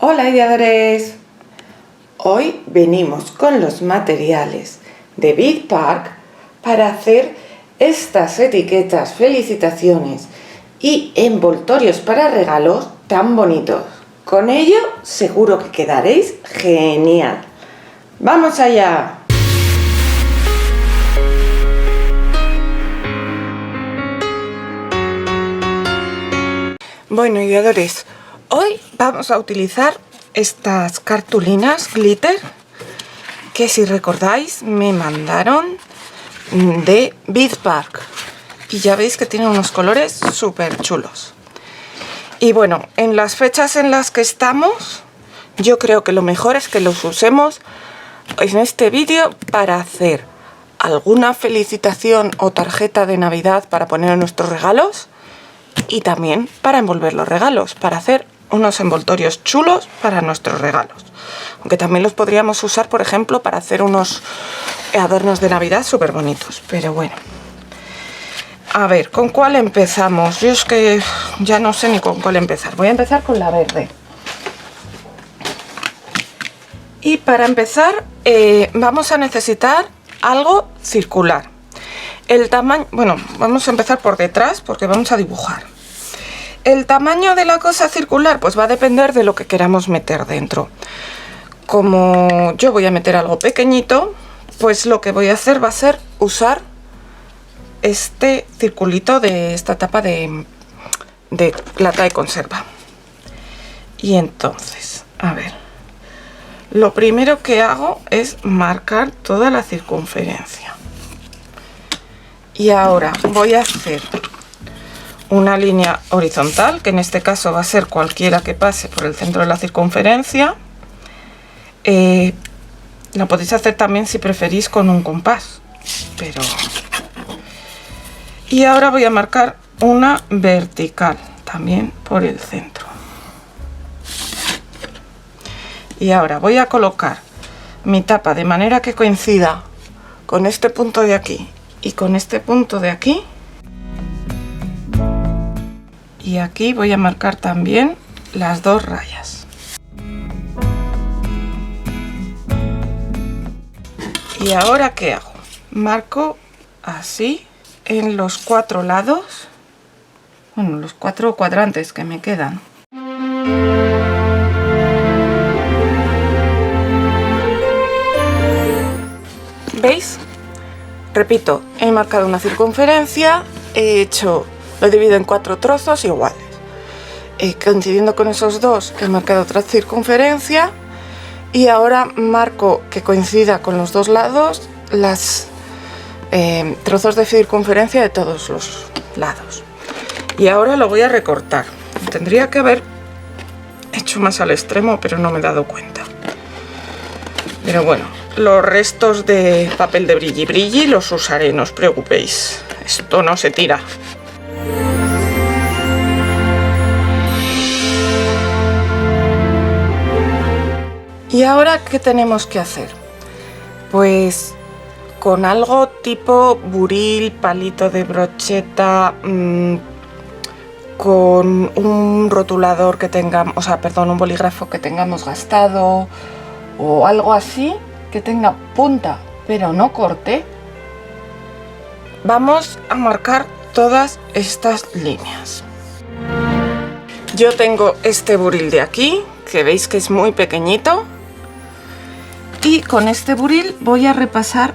Hola ideadores, hoy venimos con los materiales de BizPark para hacer estas etiquetas, felicitaciones y envoltorios para regalos tan bonitos. Con ello seguro que quedaréis genial. ¡Vamos allá! Bueno ideadores, hoy vamos a utilizar estas cartulinas glitter que, si recordáis, me mandaron de BizPark y ya veis que tienen unos colores súper chulos. Y bueno, en las fechas en las que estamos, yo creo que lo mejor es que los usemos en este vídeo para hacer alguna felicitación o tarjeta de Navidad para poner en nuestros regalos, y también para envolver los regalos, para hacer unos envoltorios chulos para nuestros regalos. Aunque también los podríamos usar, por ejemplo, para hacer unos adornos de Navidad súper bonitos. Pero bueno, a ver, ¿con cuál empezamos? Yo es que ya no sé ni con cuál empezar. Voy a empezar con la verde. Y para empezar vamos a necesitar algo circular. El tamaño, bueno, vamos a empezar por detrás porque vamos a dibujar. El tamaño de la cosa circular pues va a depender de lo que queramos meter dentro. Como yo voy a meter algo pequeñito, pues lo que voy a hacer va a ser usar este circulito de esta tapa de lata de conserva. Y entonces, a ver, lo primero que hago es marcar toda la circunferencia. Y ahora voy a hacer una línea horizontal, que en este caso va a ser cualquiera que pase por el centro de la circunferencia. La podéis hacer también si preferís con un compás, pero... Y ahora voy a marcar una vertical también por el centro. Y ahora voy a colocar mi tapa de manera que coincida con este punto de aquí y con este punto de aquí, y aquí voy a marcar también las dos rayas. Y ahora ¿qué hago? Marco así en los cuatro lados, bueno, los cuatro cuadrantes que me quedan. ¿Veis? Repito, he marcado una circunferencia, lo he dividido en cuatro trozos iguales. Coincidiendo con esos dos, he marcado otra circunferencia y ahora marco que coincida con los dos lados los trozos de circunferencia de todos los lados. Y ahora lo voy a recortar. Tendría que haber hecho más al extremo, pero no me he dado cuenta. Pero bueno, los restos de papel de brilli brilli los usaré, no os preocupéis. Esto no se tira. ¿Y ahora qué tenemos que hacer? Pues con algo tipo buril, palito de brocheta, con un rotulador que tengamos, o sea, perdón, un bolígrafo que tengamos gastado o algo así, que tenga punta pero no corte, vamos a marcar todas estas líneas. Yo tengo este buril de aquí, que veis que es muy pequeñito, y con este buril voy a repasar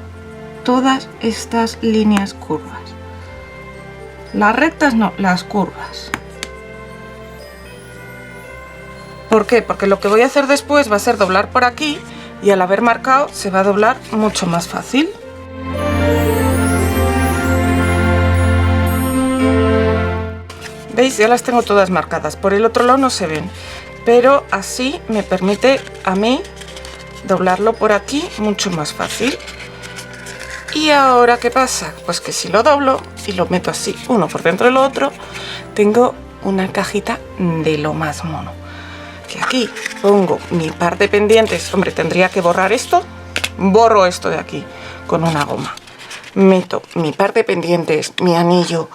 todas estas líneas curvas. Las rectas no, las curvas. ¿Por qué? Porque lo que voy a hacer después va a ser doblar por aquí, y al haber marcado se va a doblar mucho más fácil. ¿Veis? Ya las tengo todas marcadas. Por el otro lado no se ven, pero así me permite a mí doblarlo por aquí mucho más fácil. Y ahora ¿qué pasa? Pues que si lo doblo y lo meto así, uno por dentro del otro, tengo una cajita de lo más mono. Que aquí pongo mi par de pendientes. Hombre, tendría que borrar esto. Borro esto de aquí con una goma. Meto mi par de pendientes, mi anillo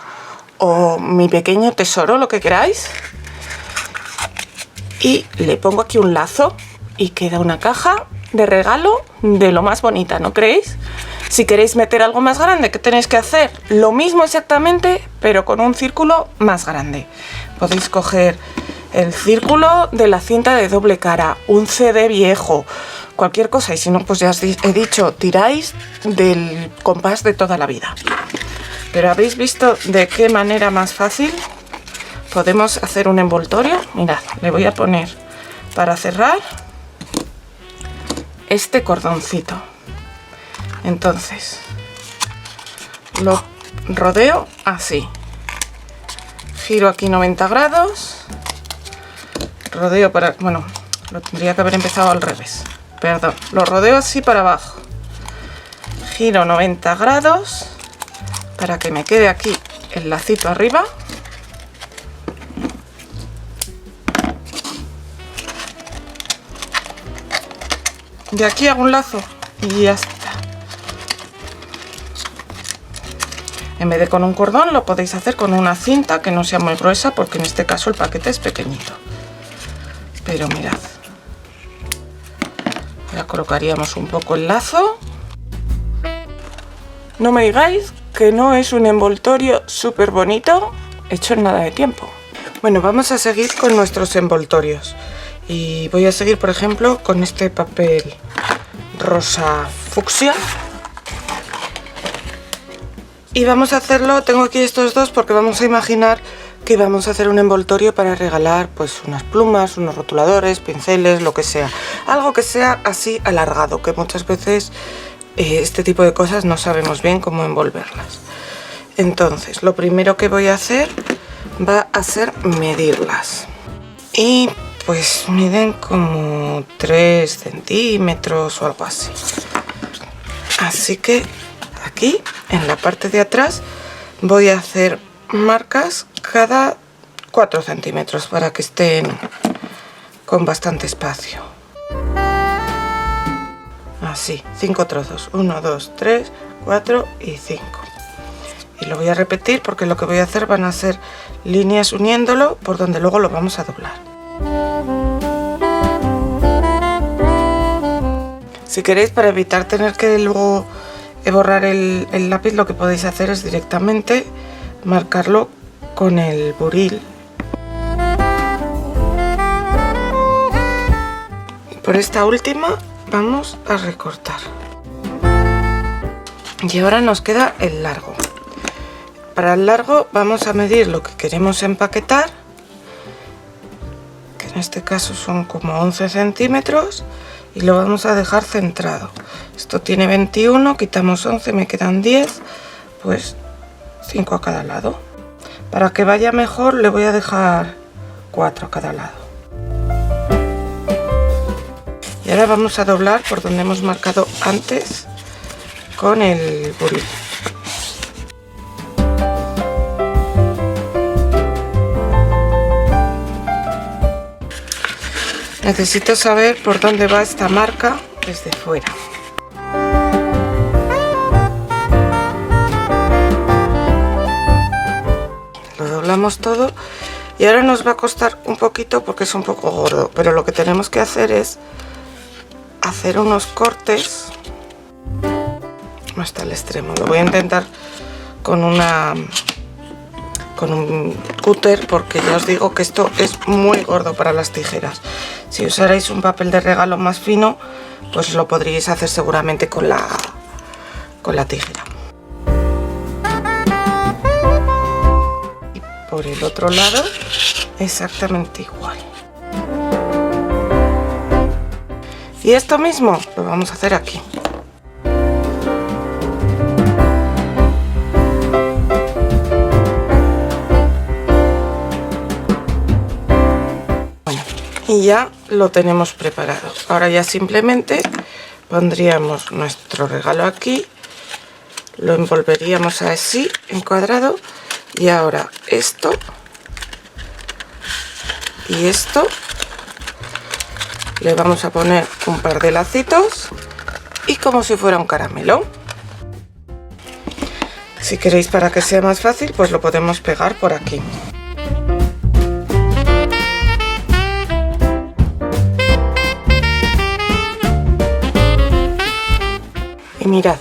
o mi pequeño tesoro, lo que queráis. y le pongo aquí un lazo y queda una caja de regalo de lo más bonita, ¿no creéis? Si queréis meter algo más grande, ¿qué tenéis que hacer? Lo mismo exactamente, pero con un círculo más grande. Podéis coger el círculo de la cinta de doble cara, un CD viejo, cualquier cosa, y si no, pues ya os he dicho, tiráis del compás de toda la vida. Pero ¿habéis visto de qué manera más fácil podemos hacer un envoltorio? Mirad, le voy a poner para cerrar este cordoncito. Entonces lo rodeo así, giro aquí 90 grados, rodeo para, bueno, lo tendría que haber empezado al revés, perdón, lo rodeo así para abajo, giro 90 grados para que me quede aquí el lacito arriba, de aquí hago un lazo y ya está. En vez de con un cordón lo podéis hacer con una cinta que no sea muy gruesa, porque en este caso el paquete es pequeñito. Pero mirad, ya colocaríamos un poco el lazo. No me digáis que no es un envoltorio súper bonito hecho en nada de tiempo. Bueno, vamos a seguir con nuestros envoltorios y voy a seguir, por ejemplo, con este papel rosa fucsia. Y vamos a hacerlo, tengo aquí estos dos porque vamos a imaginar que vamos a hacer un envoltorio para regalar pues unas plumas, unos rotuladores, pinceles, lo que sea. Algo que sea así alargado, que muchas veces este tipo de cosas no sabemos bien cómo envolverlas. Entonces, lo primero que voy a hacer va a ser medirlas. Y pues miden como 3 centímetros o algo así. Así que aquí en la parte de atrás voy a hacer marcas cada 4 centímetros para que estén con bastante espacio. Así, 5 trozos, 1, 2, 3, 4 y 5. Y lo voy a repetir porque lo que voy a hacer van a ser líneas uniéndolo por donde luego lo vamos a doblar. Si queréis, para evitar tener que luego borrar el lápiz, lo que podéis hacer es directamente marcarlo con el buril. Por esta última vamos a recortar. Y ahora nos queda el largo. Para el largo vamos a medir lo que queremos empaquetar, que en este caso son como 11 centímetros, y lo vamos a dejar centrado. Esto tiene 21, quitamos 11, me quedan 10, pues 5 a cada lado. Para que vaya mejor le voy a dejar 4 a cada lado. Y ahora vamos a doblar por donde hemos marcado antes con el buril. Necesito saber por dónde va esta marca desde fuera. Lo doblamos todo y ahora nos va a costar un poquito porque es un poco gordo, pero lo que tenemos que hacer es hacer unos cortes hasta el extremo. Lo voy a intentar con un cúter porque ya os digo que esto es muy gordo para las tijeras. Si usarais un papel de regalo más fino, pues lo podríais hacer seguramente con la tijera. Y por el otro lado exactamente igual. Y esto mismo lo vamos a hacer aquí. Y ya lo tenemos preparado. Ahora ya simplemente pondríamos nuestro regalo aquí, lo envolveríamos así en cuadrado, y ahora esto y esto le vamos a poner un par de lacitos y como si fuera un caramelo. Si queréis, para que sea más fácil, pues lo podemos pegar por aquí. Y mirad,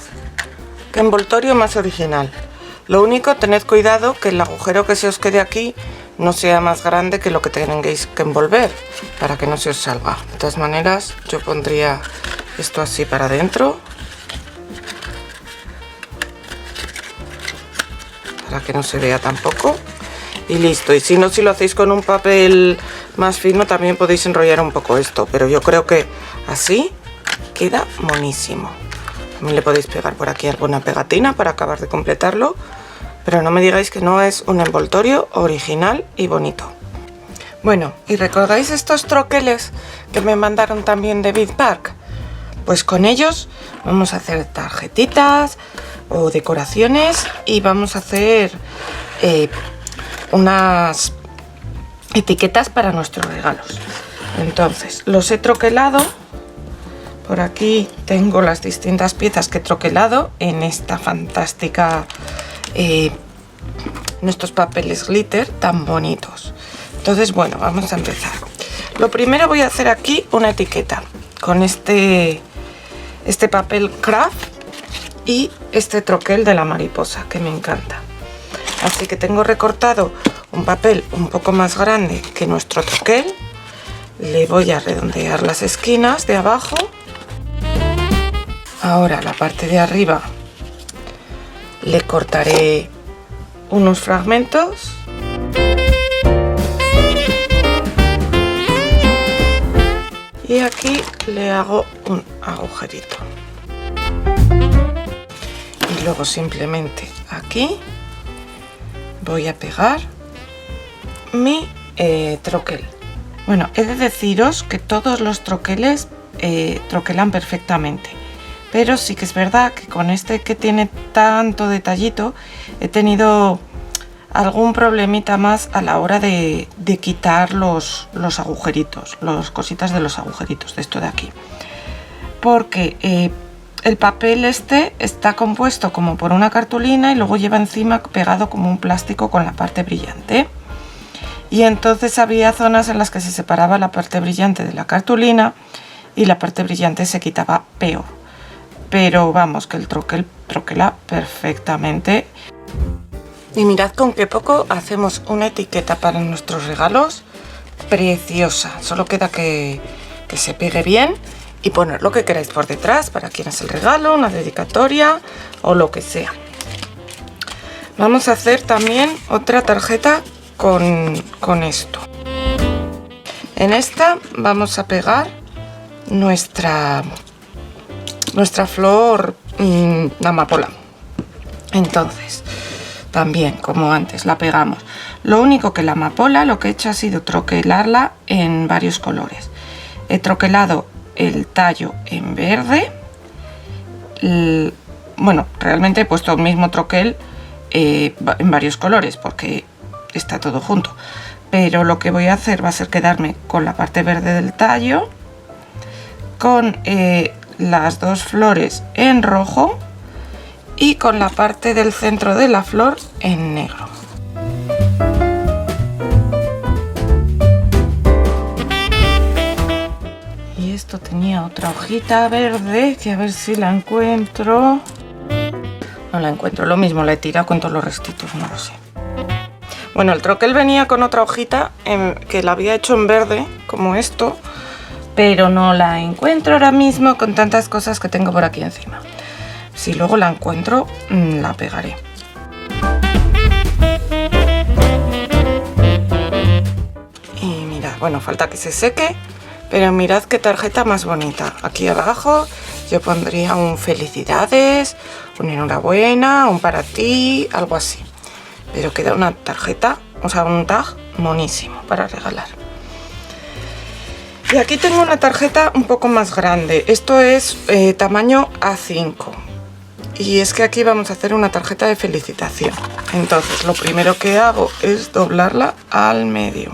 qué envoltorio más original. Lo único, tened cuidado que el agujero que se os quede aquí no sea más grande que lo que tengáis que envolver, para que no se os salga. De todas maneras, yo pondría esto así para adentro, para que no se vea tampoco. Y listo. Y si no, si lo hacéis con un papel más fino, también podéis enrollar un poco esto, pero yo creo que así queda monísimo. También le podéis pegar por aquí alguna pegatina para acabar de completarlo, pero no me digáis que no es un envoltorio original y bonito. Bueno, ¿y recordáis estos troqueles que me mandaron también de Bidbark? Pues con ellos vamos a hacer tarjetitas o decoraciones y vamos a hacer unas etiquetas para nuestros regalos. Entonces, los he troquelado. Por aquí tengo las distintas piezas que he troquelado en esta fantástica, nuestros papeles glitter tan bonitos. Entonces, bueno, vamos a empezar. Lo primero voy a hacer aquí una etiqueta con este papel craft y este troquel de la mariposa que me encanta. Así que tengo recortado un papel un poco más grande que nuestro troquel. Le voy a redondear las esquinas de abajo. Ahora la parte de arriba le cortaré unos fragmentos. Y aquí le hago un agujerito. Y luego simplemente aquí voy a pegar mi troquel. Bueno, he de deciros que todos los troqueles troquelan perfectamente. Pero sí que es verdad que con este que tiene tanto detallito he tenido algún problemita más a la hora de quitar los agujeritos, las cositas de los agujeritos de esto de aquí. Porque el papel este está compuesto como por una cartulina y luego lleva encima pegado como un plástico con la parte brillante. Y entonces había zonas en las que se separaba la parte brillante de la cartulina y la parte brillante se quitaba peor. Pero vamos, que el troquel troquela perfectamente. Y mirad con qué poco hacemos una etiqueta para nuestros regalos preciosa. Solo queda que se pegue bien y poner lo que queráis por detrás, para quien es el regalo, una dedicatoria o lo que sea. Vamos a hacer también otra tarjeta con esto. En esta vamos a pegar nuestra flor amapola. Entonces, también como antes la pegamos. Lo único que la amapola lo que he hecho ha sido troquelarla en varios colores. He troquelado el tallo en verde. Bueno, realmente he puesto el mismo troquel en varios colores porque está todo junto. Pero lo que voy a hacer va a ser quedarme con la parte verde del tallo, con las dos flores en rojo y con la parte del centro de la flor en negro. Y esto tenía otra hojita verde que a ver si la encuentro. No la encuentro, lo mismo la he tirado con todos los restitos, no lo sé. Bueno, el troquel venía con otra hojita que la había hecho en verde, como esto, pero no la encuentro ahora mismo con tantas cosas que tengo por aquí encima. Si luego la encuentro, la pegaré. Y mirad, bueno, falta que se seque, pero mirad qué tarjeta más bonita. Aquí abajo yo pondría un felicidades, un enhorabuena, un para ti, algo así. Pero queda una tarjeta, o sea, un tag monísimo para regalar. Y aquí tengo una tarjeta un poco más grande. Esto es tamaño A5. Y es que aquí vamos a hacer una tarjeta de felicitación. Entonces, lo primero que hago es doblarla al medio.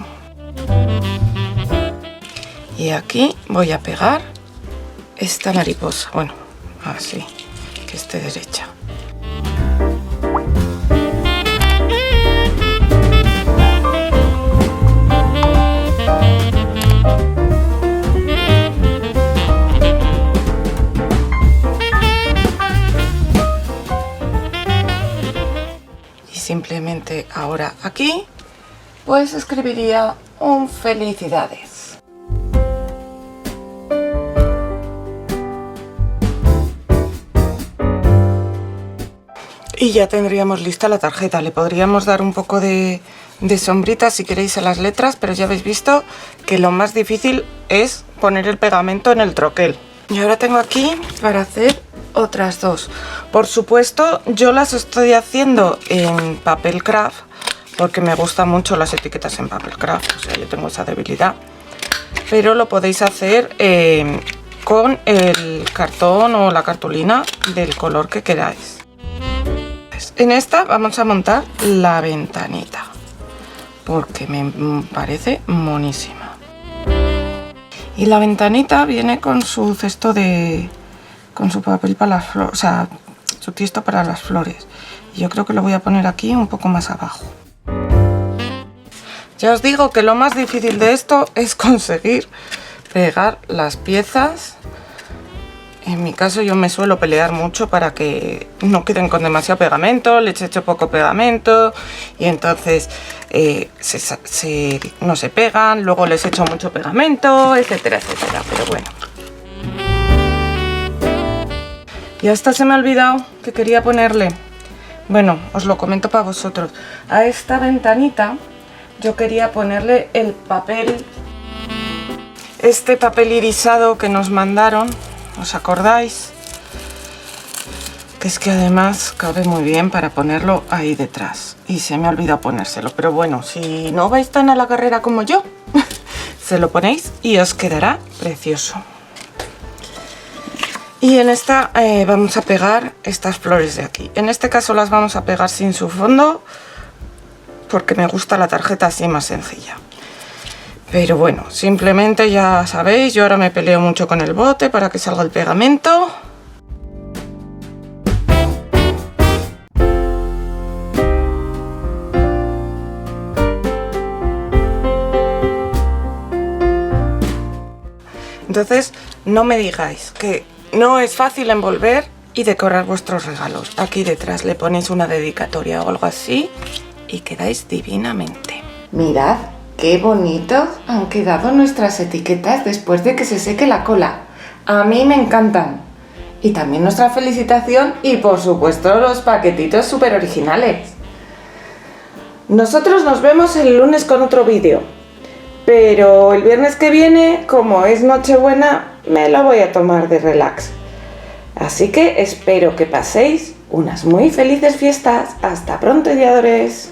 Y aquí voy a pegar esta mariposa. Bueno, así, que esté derecha. simplemente ahora aquí, pues escribiría un felicidades. Y ya tendríamos lista la tarjeta. Le podríamos dar un poco de sombrita si queréis a las letras, pero ya habéis visto que lo más difícil es poner el pegamento en el troquel. Y ahora tengo aquí para hacer otras dos. Por supuesto, yo las estoy haciendo en papel craft porque me gustan mucho las etiquetas en papel craft, o sea, yo tengo esa debilidad. Pero lo podéis hacer con el cartón o la cartulina del color que queráis. En esta vamos a montar la ventanita porque me parece monísima. Y la ventanita viene con su cesto con su papel para las flores, o sea, su tiesto para las flores. Y yo creo que lo voy a poner aquí un poco más abajo. Ya os digo que lo más difícil de esto es conseguir pegar las piezas. En mi caso yo me suelo pelear mucho para que no queden con demasiado pegamento, les echo poco pegamento y entonces no se pegan, luego les echo mucho pegamento, etcétera, etcétera, pero bueno. Y hasta se me ha olvidado que quería ponerle, bueno, os lo comento para vosotros, a esta ventanita yo quería ponerle el papel, este papel irisado que nos mandaron. ¿Os acordáis? Que es que además cabe muy bien para ponerlo ahí detrás. Y se me ha olvidado ponérselo. Pero bueno, si no vais tan a la carrera como yo, se lo ponéis y os quedará precioso. Y en esta vamos a pegar estas flores de aquí. En este caso las vamos a pegar sin su fondo, porque me gusta la tarjeta así más sencilla. Pero bueno, simplemente ya sabéis, yo ahora me peleo mucho con el bote para que salga el pegamento. Entonces, no me digáis que no es fácil envolver y decorar vuestros regalos. Aquí detrás le ponéis una dedicatoria o algo así y quedáis divinamente. Mirad qué bonitos han quedado nuestras etiquetas después de que se seque la cola. A mí me encantan. Y también nuestra felicitación y por supuesto los paquetitos súper originales. Nosotros nos vemos el lunes con otro vídeo. Pero el viernes que viene, como es Nochebuena, me lo voy a tomar de relax. Así que espero que paséis unas muy felices fiestas. Hasta pronto, ideadores.